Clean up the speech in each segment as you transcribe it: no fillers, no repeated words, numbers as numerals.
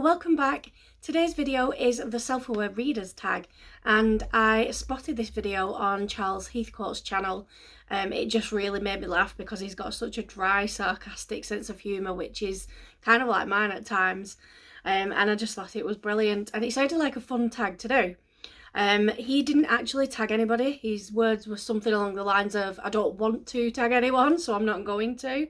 welcome back. Today's video is the self-aware readers tag, and I spotted this video on Charles Heathcote's channel. It just really made me laugh because he's got such a dry, sarcastic sense of humour, which is kind of like mine at times, and I just thought it was brilliant, and it sounded like a fun tag to do. He didn't actually tag anybody. His words were something along the lines of, I don't want to tag anyone, so I'm not going to.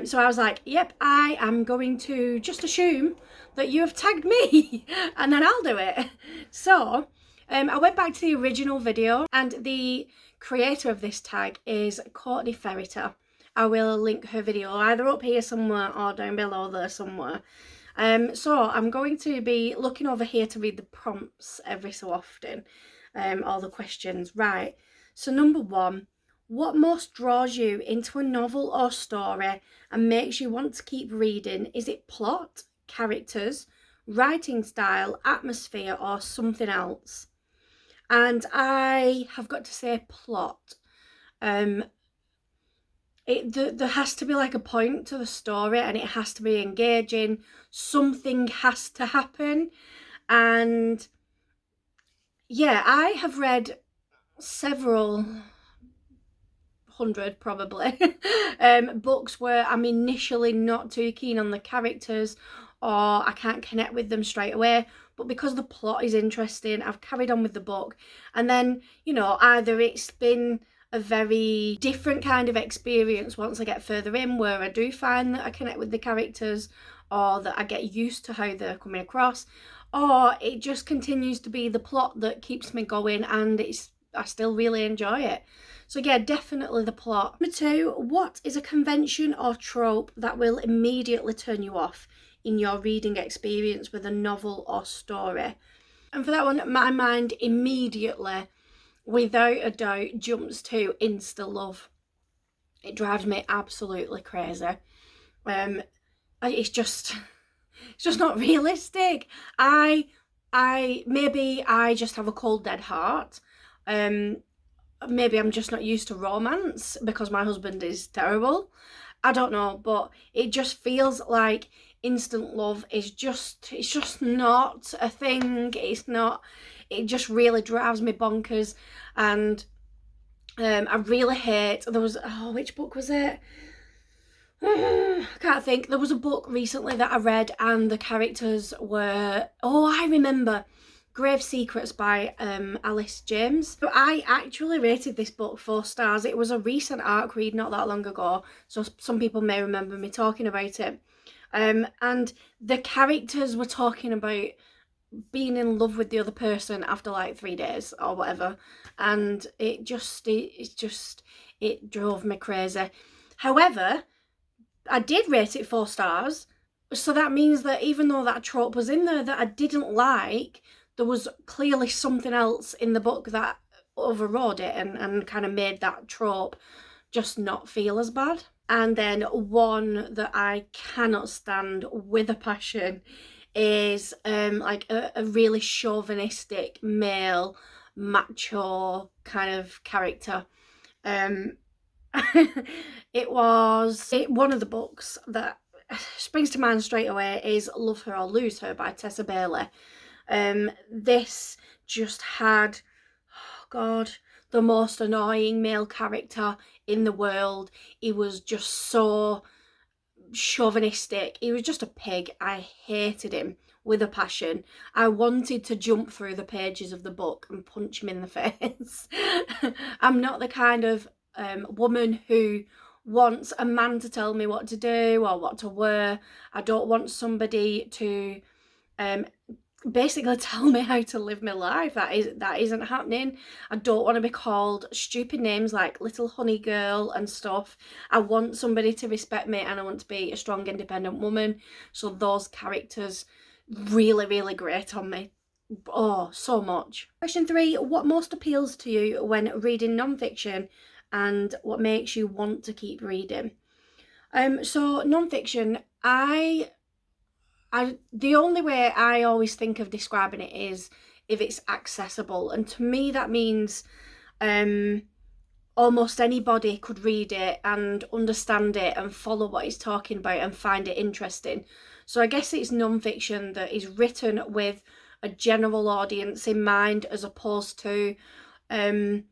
So I was like, yep, I am going to just assume that you have tagged me and then I'll do it. So I went back to the original video, and the creator of this tag is Courtney Ferriter. I will link her video either up here somewhere or down below there somewhere. So I'm going to be looking over here to read the prompts every so often, all the questions. Right, so number one, what most draws you into a novel or story and makes you want to keep reading? Is it plot, characters, writing style, atmosphere, or something else? And I have got to say plot. There has to be like a point to the story, and it has to be engaging. Something has to happen. And yeah, I have read several hundred probably books where I'm initially not too keen on the characters, or I can't connect with them straight away, but because the plot is interesting, I've carried on with the book, and then, you know, either it's been a very different kind of experience once I get further in, where I do find that I connect with the characters, or that I get used to how they're coming across, or it just continues to be the plot that keeps me going, and I still really enjoy it. So yeah, definitely the plot. Number two, what is a convention or trope that will immediately turn you off in your reading experience with a novel or story? And for that one, my mind immediately, without a doubt, jumps to insta-love. It drives me absolutely crazy. It's just not realistic. Maybe I just have a cold dead heart. Maybe I'm just not used to romance because my husband is terrible. I don't know, but it just feels like instant love is it's just not a thing. It's not, it just really drives me bonkers. And I really hate, there was, which book was it? I can't think. There was a book recently that I read, and the characters were, I remember, Grave Secrets by Alice James. So I actually rated this book 4 stars. It was a recent ARC read not that long ago, so some people may remember me talking about it. And the characters were talking about being in love with the other person after like 3 days or whatever, and it drove me crazy. However, I did rate it 4 stars, so that means that even though that trope was in there that I didn't like, there was clearly something else in the book that overrode it and kind of made that trope just not feel as bad. And then one that I cannot stand with a passion is like a really chauvinistic male macho kind of character. One of the books that springs to mind straight away is Love Her or Lose Her by Tessa Bailey. This just had, the most annoying male character in the world. He was just so chauvinistic. He was just a pig. I hated him with a passion. I wanted to jump through the pages of the book and punch him in the face. I'm not the kind of woman who wants a man to tell me what to do or what to wear. I don't want somebody to basically tell me how to live my life. That isn't happening. I don't want to be called stupid names like little honey girl and stuff. I want somebody to respect me, and I want to be a strong, independent woman. So those characters really, really grate on me. Oh, so much. Question 3, what most appeals to you when reading non-fiction, and what makes you want to keep reading? So non-fiction, the only way I always think of describing it is if it's accessible, and to me that means almost anybody could read it and understand it and follow what he's talking about and find it interesting. So I guess it's non-fiction that is written with a general audience in mind, as opposed to I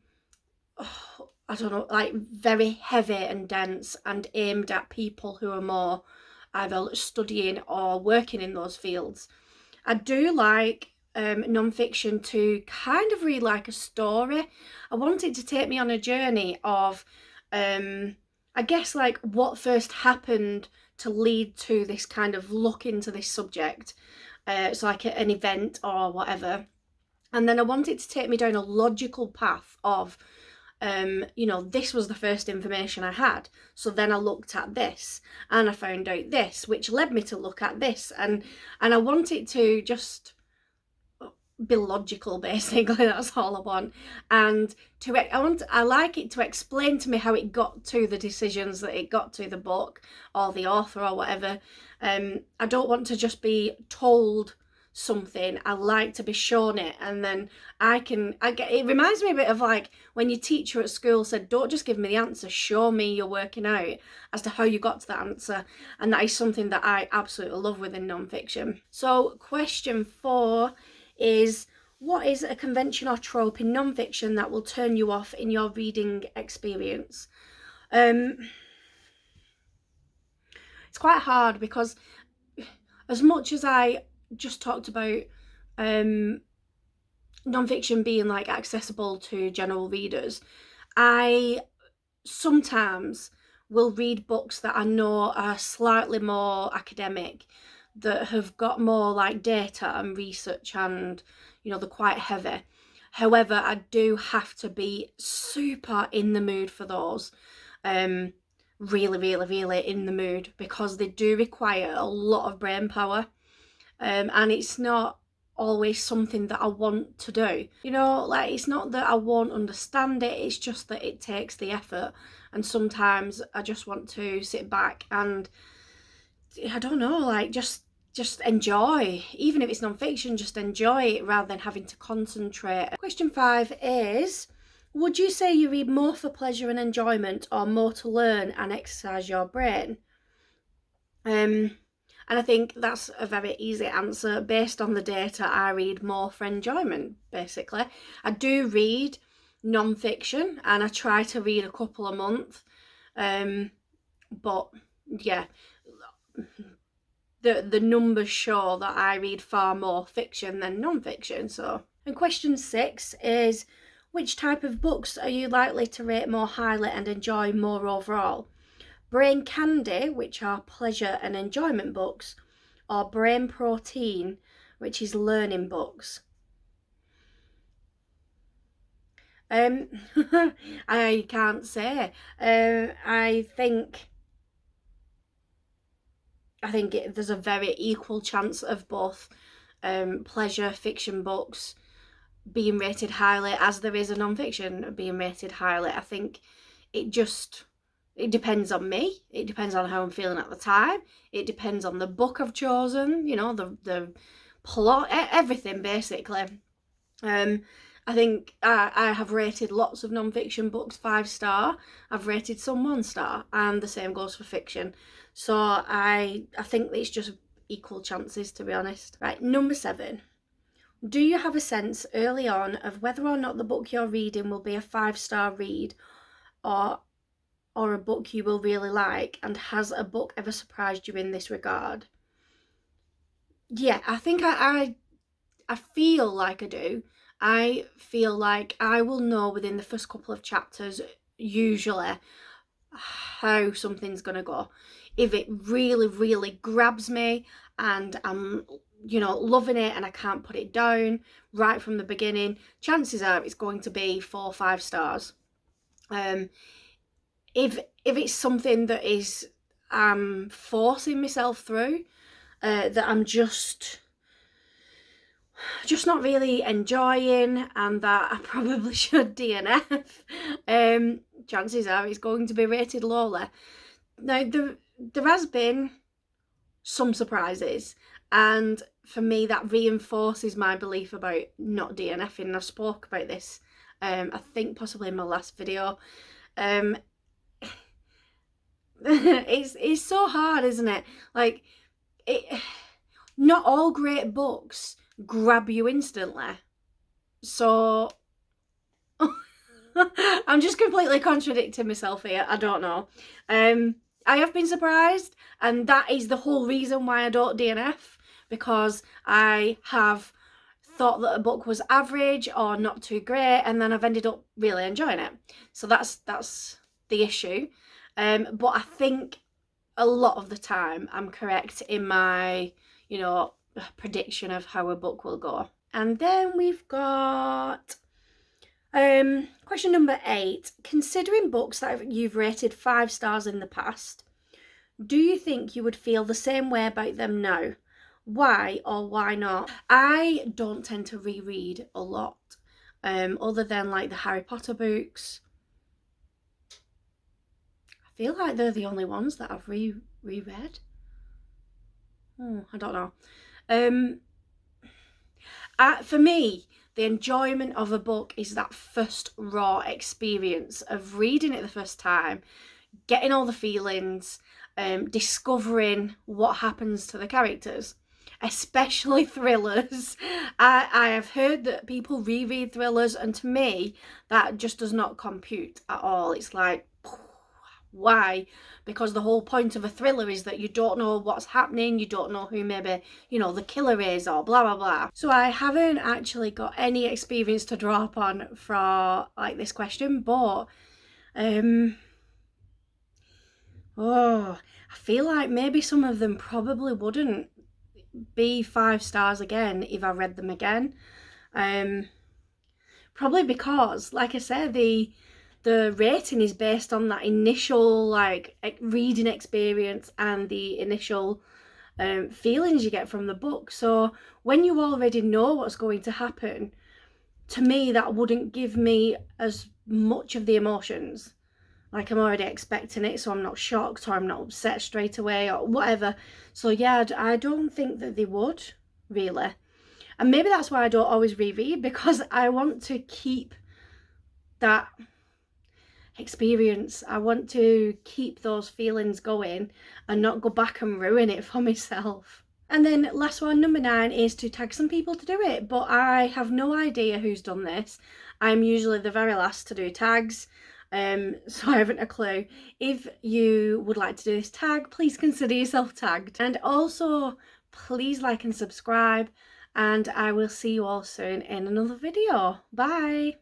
don't know, like very heavy and dense and aimed at people who are more either studying or working in those fields. I do like non-fiction to kind of read like a story. I want it to take me on a journey of I guess like what first happened to lead to this kind of look into this subject. So like an event or whatever. And then I want it to take me down a logical path of you know, this was the first information I had. So then I looked at this and I found out this, which led me to look at this. And I want it to just be logical, basically. That's all I want. And I like it to explain to me how it got to the decisions that it got to, the book or the author or whatever. I don't want to just be told something. I like to be shown it, and then it reminds me a bit of like when your teacher at school said, don't just give me the answer, show me you're working out as to how you got to that answer. And that is something that I absolutely love within non-fiction. So question 4 is, what is a convention or trope in non-fiction that will turn you off in your reading experience? It's quite hard because as much as I just talked about non-fiction being like accessible to general readers, I sometimes will read books that I know are slightly more academic, that have got more like data and research, and you know, they're quite heavy. However, I do have to be super in the mood for those, really in the mood, because they do require a lot of brain power. And it's not always something that I want to do. You know, like it's not that I won't understand it, it's just that it takes the effort. And sometimes I just want to sit back and, I don't know, like just enjoy. Even if it's non-fiction, just enjoy it rather than having to concentrate. Question 5 is, would you say you read more for pleasure and enjoyment, or more to learn and exercise your brain? And I think that's a very easy answer. Based on the data, I read more for enjoyment, basically. I do read non-fiction and I try to read a couple a month. But yeah, the numbers show that I read far more fiction than non-fiction. So, and question 6 is, which type of books are you likely to rate more highly and enjoy more overall? Brain candy, which are pleasure and enjoyment books, or brain protein, which is learning books? I can't say. I think there's a very equal chance of both pleasure fiction books being rated highly as there is a non-fiction being rated highly. I think it depends on me. It depends on how I'm feeling at the time. It depends on the book I've chosen, you know, the plot, everything basically. I think I have rated lots of non-fiction books 5-star. I've rated some 1-star, and the same goes for fiction. So I think it's just equal chances, to be honest. Right, number 7. Do you have a sense early on of whether or not the book you're reading will be a 5-star read, or a book you will really like? And has a book ever surprised you in this regard? Yeah, I think I feel like I do. I feel like I will know within the first couple of chapters, usually, how something's gonna go. If it really grabs me and I'm, you know, loving it and I can't put it down right from the beginning, chances are it's going to be 4 or 5 stars. If it's something that is forcing myself through, that I'm just not really enjoying, and that I probably should DNF, chances are it's going to be rated lowly. Now, there has been some surprises, and for me that reinforces my belief about not DNFing. I spoke about this, I think possibly in my last video. It's so hard, isn't it? Like, not all great books grab you instantly. So I'm just completely contradicting myself here. I don't know. I have been surprised, and that is the whole reason why I don't DNF, because I have thought that a book was average or not too great, and then I've ended up really enjoying it. So that's the issue. But I think a lot of the time I'm correct in my, prediction of how a book will go. And then we've got question number 8. Considering books that you've rated 5 stars in the past, do you think you would feel the same way about them now? Why or why not? I don't tend to reread a lot, other than like the Harry Potter books. I feel like they're the only ones that I've reread. I don't know. For me, the enjoyment of a book is that first raw experience of reading it the first time, getting all the feelings, discovering what happens to the characters, especially thrillers. I have heard that people reread thrillers, and to me, that just does not compute at all. It's like, why? Because the whole point of a thriller is that you don't know what's happening, you don't know who maybe, the killer is, or blah blah blah. So I haven't actually got any experience to draw upon for like this question, but I feel like maybe some of them probably wouldn't be 5 stars again if I read them again. Probably because, like I said, the rating is based on that initial like reading experience and the initial feelings you get from the book. So when you already know what's going to happen, to me that wouldn't give me as much of the emotions. Like, I'm already expecting it, so I'm not shocked or I'm not upset straight away or whatever. So yeah, I don't think that they would, really. And maybe that's why I don't always reread, because I want to keep that experience. I want to keep those feelings going and not go back and ruin it for myself. And then last one, number 9, is to tag some people to do it, but I have no idea who's done this. I'm usually the very last to do tags, so I haven't a clue. If you would like to do this tag, please consider yourself tagged. And also, please like and subscribe, and I will see you all soon in another video. Bye!